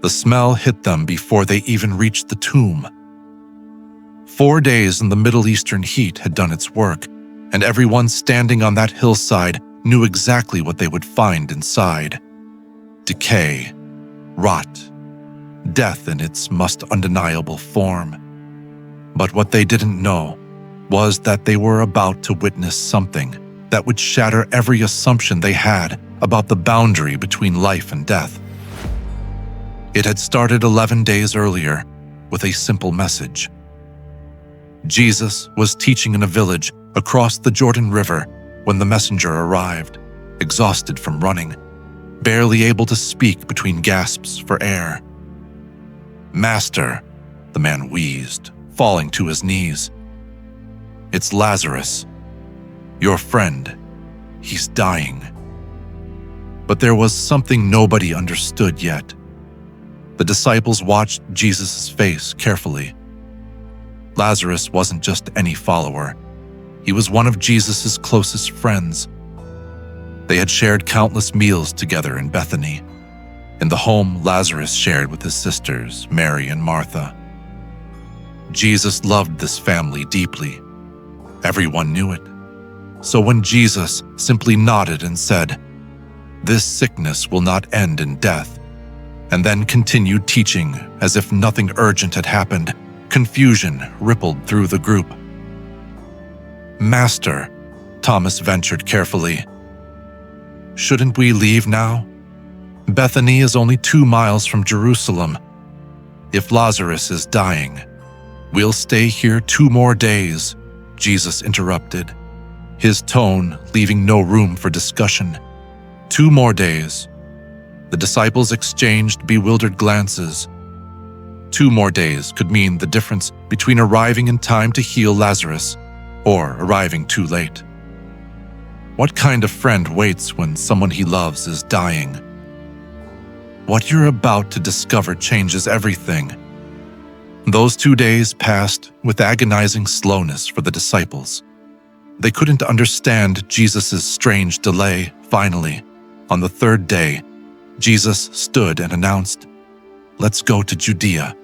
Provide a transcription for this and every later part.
The smell hit them before they even reached the tomb. 4 days in the Middle Eastern heat had done its work, and everyone standing on that hillside knew exactly what they would find inside. Decay, rot, death in its most undeniable form. But what they didn't know was that they were about to witness something that would shatter every assumption they had about the boundary between life and death. It had started 11 days earlier with a simple message. Jesus was teaching in a village across the Jordan River when the messenger arrived, exhausted from running, barely able to speak between gasps for air. "Master," the man wheezed, falling to his knees. "It's Lazarus. Your friend. He's dying." But there was something nobody understood yet. The disciples watched Jesus' face carefully. Lazarus wasn't just any follower. He was one of Jesus' closest friends. They had shared countless meals together in Bethany, in the home Lazarus shared with his sisters, Mary and Martha. Jesus loved this family deeply. Everyone knew it. So when Jesus simply nodded and said, "This sickness will not end in death," and then continued teaching as if nothing urgent had happened, confusion rippled through the group. "Master," Thomas ventured carefully, "shouldn't we leave now? Bethany is only 2 miles from Jerusalem. If Lazarus is dying, we'll stay here 2 more days," Jesus interrupted, his tone leaving no room for discussion. 2 more days. The disciples exchanged bewildered glances. 2 more days could mean the difference between arriving in time to heal Lazarus or arriving too late. What kind of friend waits when someone he loves is dying? What you're about to discover changes everything. Those 2 days passed with agonizing slowness for the disciples. They couldn't understand Jesus' strange delay. Finally, on the 3rd day, Jesus stood and announced, "Let's go to Judea.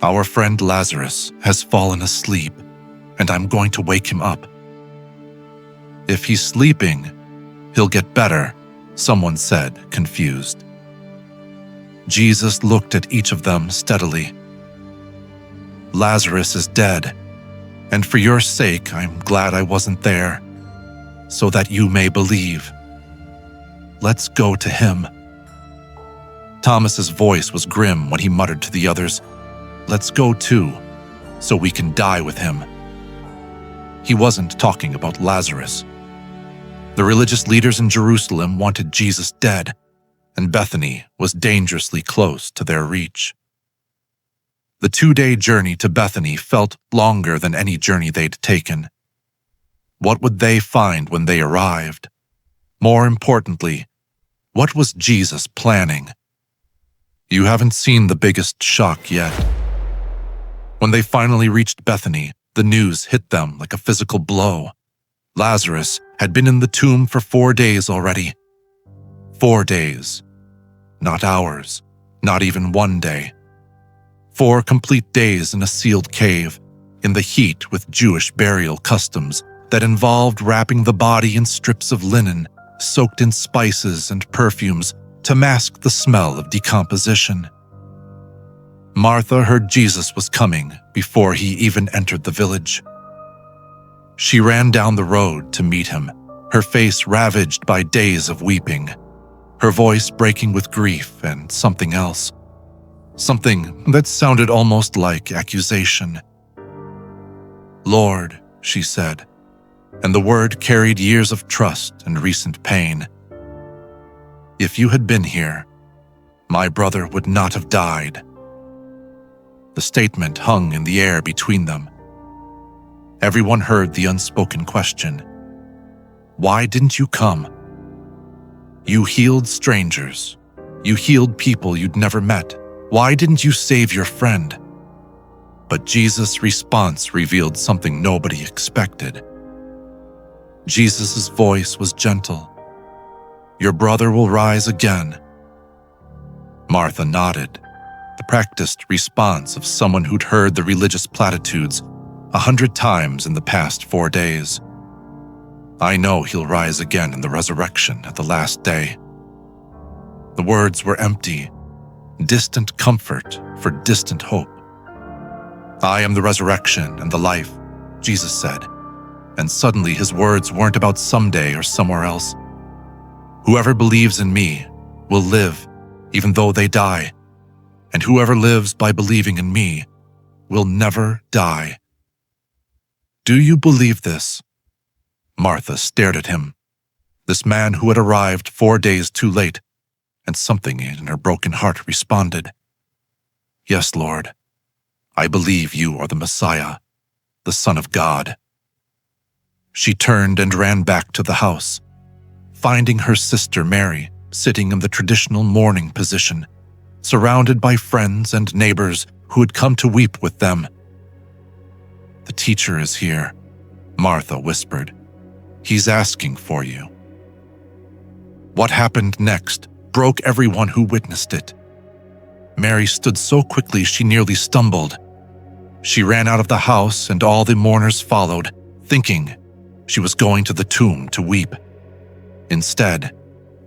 Our friend Lazarus has fallen asleep, and I'm going to wake him up." "If he's sleeping, he'll get better," someone said, confused. Jesus looked at each of them steadily. "Lazarus is dead, and for your sake I'm glad I wasn't there, so that you may believe. Let's go to him." Thomas's voice was grim when he muttered to the others, "Let's go too, so we can die with him." He wasn't talking about Lazarus. The religious leaders in Jerusalem wanted Jesus dead, and Bethany was dangerously close to their reach. The 2-day journey to Bethany felt longer than any journey they'd taken. What would they find when they arrived? More importantly, what was Jesus planning? You haven't seen the biggest shock yet. When they finally reached Bethany, the news hit them like a physical blow. Lazarus had been in the tomb for 4 days already. 4 days. Not hours, not even 1 day. 4 complete days in a sealed cave, in the heat with Jewish burial customs that involved wrapping the body in strips of linen, soaked in spices and perfumes to mask the smell of decomposition. Martha heard Jesus was coming before he even entered the village. She ran down the road to meet him, her face ravaged by days of weeping, her voice breaking with grief and something else. Something that sounded almost like accusation. "Lord," she said, and the word carried years of trust and recent pain. "If you had been here, my brother would not have died." The statement hung in the air between them. Everyone heard the unspoken question. Why didn't you come? You healed strangers. You healed people you'd never met. Why didn't you save your friend? But Jesus' response revealed something nobody expected. Jesus' voice was gentle. "Your brother will rise again." Martha nodded, the practiced response of someone who'd heard the religious platitudes 100 times in the past 4 days. I know he'll rise again in the resurrection at the last day. The words were empty, distant comfort for distant hope. I am the resurrection and the life, Jesus said, and suddenly his words weren't about someday or somewhere else. Whoever believes in me will live even though they die, and whoever lives by believing in me will never die. Do you believe this? Martha stared at him, this man who had arrived 4 days too late, and something in her broken heart responded, Yes, Lord, I believe you are the Messiah, the Son of God. She turned and ran back to the house, finding her sister Mary sitting in the traditional mourning position, surrounded by friends and neighbors who had come to weep with them. The teacher is here, Martha whispered. He's asking for you. What happened next broke everyone who witnessed it. Mary stood so quickly she nearly stumbled. She ran out of the house and all the mourners followed, thinking she was going to the tomb to weep. Instead,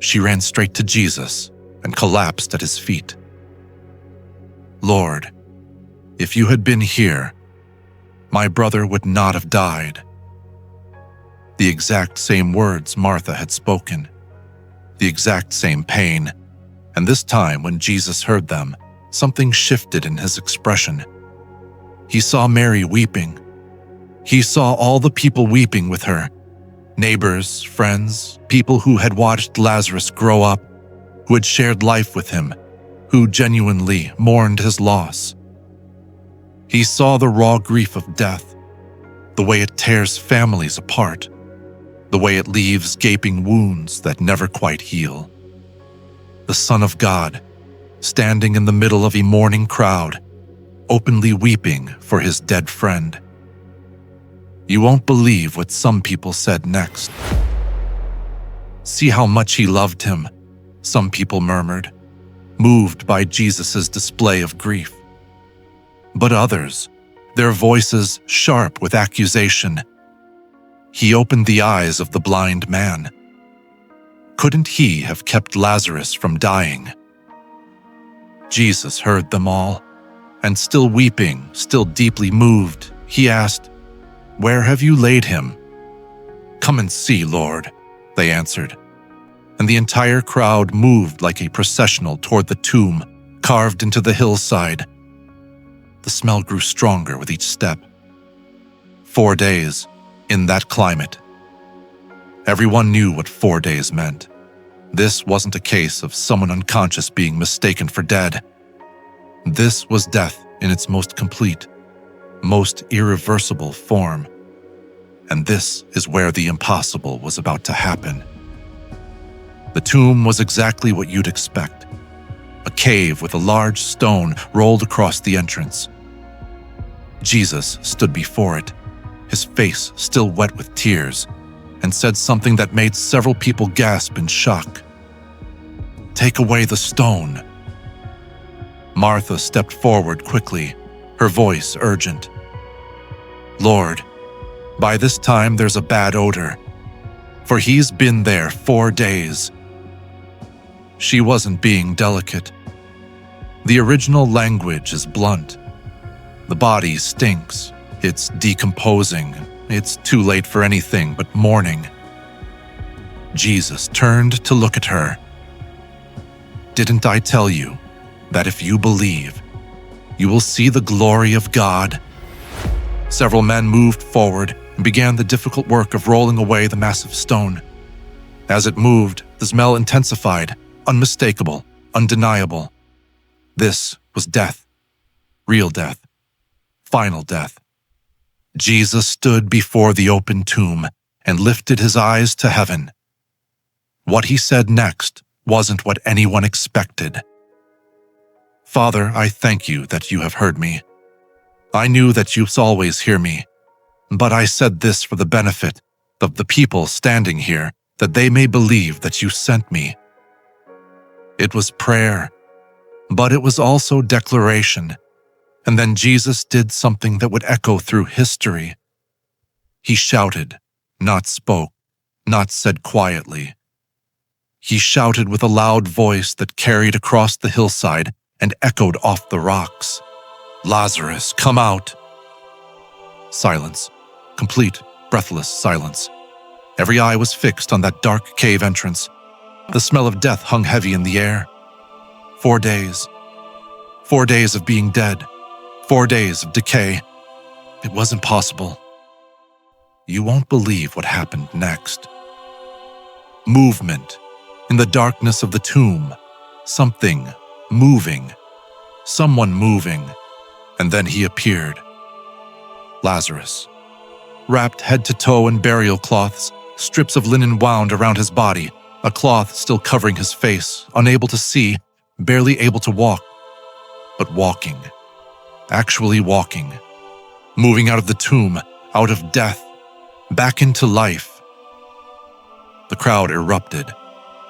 she ran straight to Jesus and collapsed at his feet. Lord, if you had been here, my brother would not have died. The exact same words Martha had spoken, the exact same pain, and this time when Jesus heard them, something shifted in his expression. He saw Mary weeping. He saw all the people weeping with her, neighbors, friends, people who had watched Lazarus grow up, who had shared life with him, who genuinely mourned his loss. He saw the raw grief of death, the way it tears families apart, the way it leaves gaping wounds that never quite heal. The Son of God, standing in the middle of a mourning crowd, openly weeping for his dead friend. You won't believe what some people said next. See how much he loved him, some people murmured, moved by Jesus' display of grief. But others, their voices sharp with accusation. He opened the eyes of the blind man. Couldn't he have kept Lazarus from dying? Jesus heard them all, and still weeping, still deeply moved, he asked, Where have you laid him? Come and see, Lord, they answered. And the entire crowd moved like a processional toward the tomb carved into the hillside. The smell grew stronger with each step. 4 days, in that climate. Everyone knew what 4 days meant. This wasn't a case of someone unconscious being mistaken for dead. This was death in its most complete, most irreversible form. And this is where the impossible was about to happen. The tomb was exactly what you'd expect. A cave with a large stone rolled across the entrance. Jesus stood before it, his face still wet with tears, and said something that made several people gasp in shock. Take away the stone. Martha stepped forward quickly, her voice urgent. Lord, by this time there's a bad odor, for he's been there 4 days. She wasn't being delicate. The original language is blunt. The body stinks. It's decomposing. It's too late for anything but mourning. Jesus turned to look at her. Didn't I tell you that if you believe, you will see the glory of God? Several men moved forward and began the difficult work of rolling away the massive stone. As it moved, the smell intensified, unmistakable, undeniable. This was death, real death, final death. Jesus stood before the open tomb and lifted his eyes to heaven. What he said next wasn't what anyone expected. Father, I thank you that you have heard me. I knew that you always hear me, but I said this for the benefit of the people standing here, that they may believe that you sent me. It was prayer, But it was also declaration. And then Jesus did something that would echo through history. He shouted, not spoke, not said quietly. He shouted with a loud voice that carried across the hillside and echoed off the rocks. "Lazarus, come out!" Silence. Complete, breathless silence. Every eye was fixed on that dark cave entrance. The smell of death hung heavy in the air. 4 days. 4 days of being dead. 4 days of decay. It was impossible. You won't believe what happened next. Movement. In the darkness of the tomb. Something moving. Someone moving. And then he appeared. Lazarus. Wrapped head to toe in burial cloths, strips of linen wound around his body, a cloth still covering his face, unable to see, barely able to walk. But walking. Actually walking. Moving out of the tomb, out of death, back into life. The crowd erupted.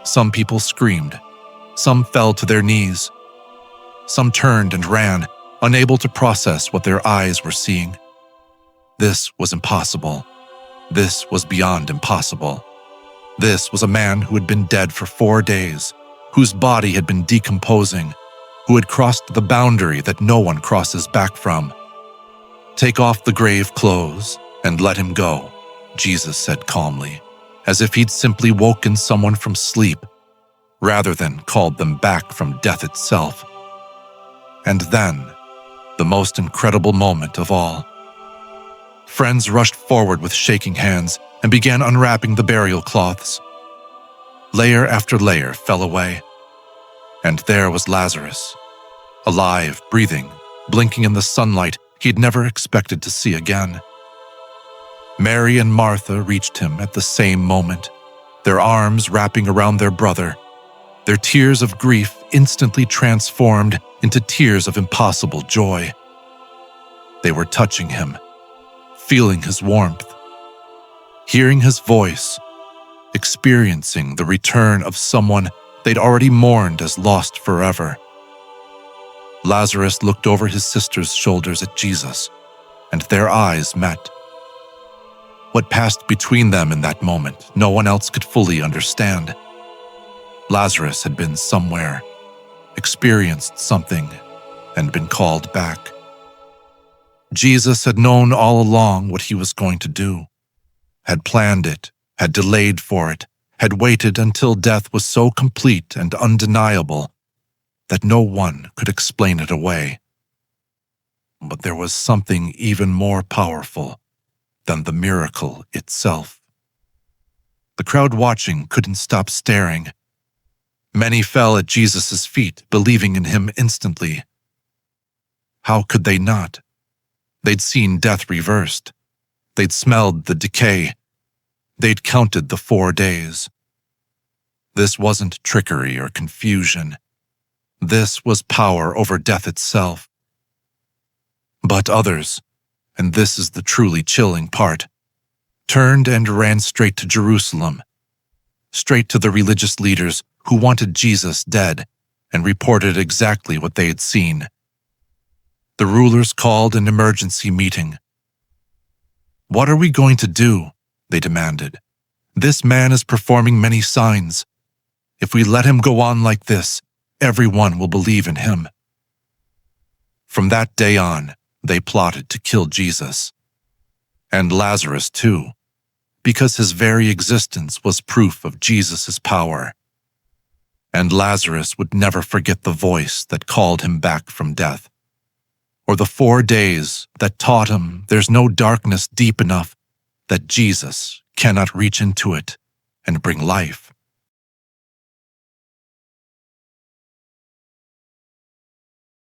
Some people screamed. Some fell to their knees. Some turned and ran, unable to process what their eyes were seeing. This was impossible. This was beyond impossible. This was a man who had been dead for 4 days, whose body had been decomposing, who had crossed the boundary that no one crosses back from. "Take off the grave clothes and let him go," Jesus said calmly, as if he'd simply woken someone from sleep, rather than called them back from death itself. And then, the most incredible moment of all. Friends rushed forward with shaking hands and began unwrapping the burial cloths. Layer after layer fell away, and there was Lazarus, alive, breathing, blinking in the sunlight he'd never expected to see again. Mary and Martha reached him at the same moment, their arms wrapping around their brother, their tears of grief instantly transformed into tears of impossible joy. They were touching him, feeling his warmth, hearing his voice, experiencing the return of someone they'd already mourned as lost forever. Lazarus looked over his sister's shoulders at Jesus, and their eyes met. What passed between them in that moment, no one else could fully understand. Lazarus had been somewhere, experienced something, and been called back. Jesus had known all along what he was going to do, had planned it, had delayed for it, had waited until death was so complete and undeniable that no one could explain it away. But there was something even more powerful than the miracle itself. The crowd watching couldn't stop staring. Many fell at Jesus' feet, believing in him instantly. How could they not? They'd seen death reversed. They'd smelled the decay. They'd counted the 4 days. This wasn't trickery or confusion. This was power over death itself. But others, and this is the truly chilling part, turned and ran straight to Jerusalem, straight to the religious leaders who wanted Jesus dead, and reported exactly what they had seen. The rulers called an emergency meeting. "What are we going to do?" they demanded. "This man is performing many signs. If we let him go on like this, everyone will believe in him." From that day on, they plotted to kill Jesus. And Lazarus too, because his very existence was proof of Jesus' power. And Lazarus would never forget the voice that called him back from death, or the 4 days that taught him there's no darkness deep enough that Jesus cannot reach into it and bring life.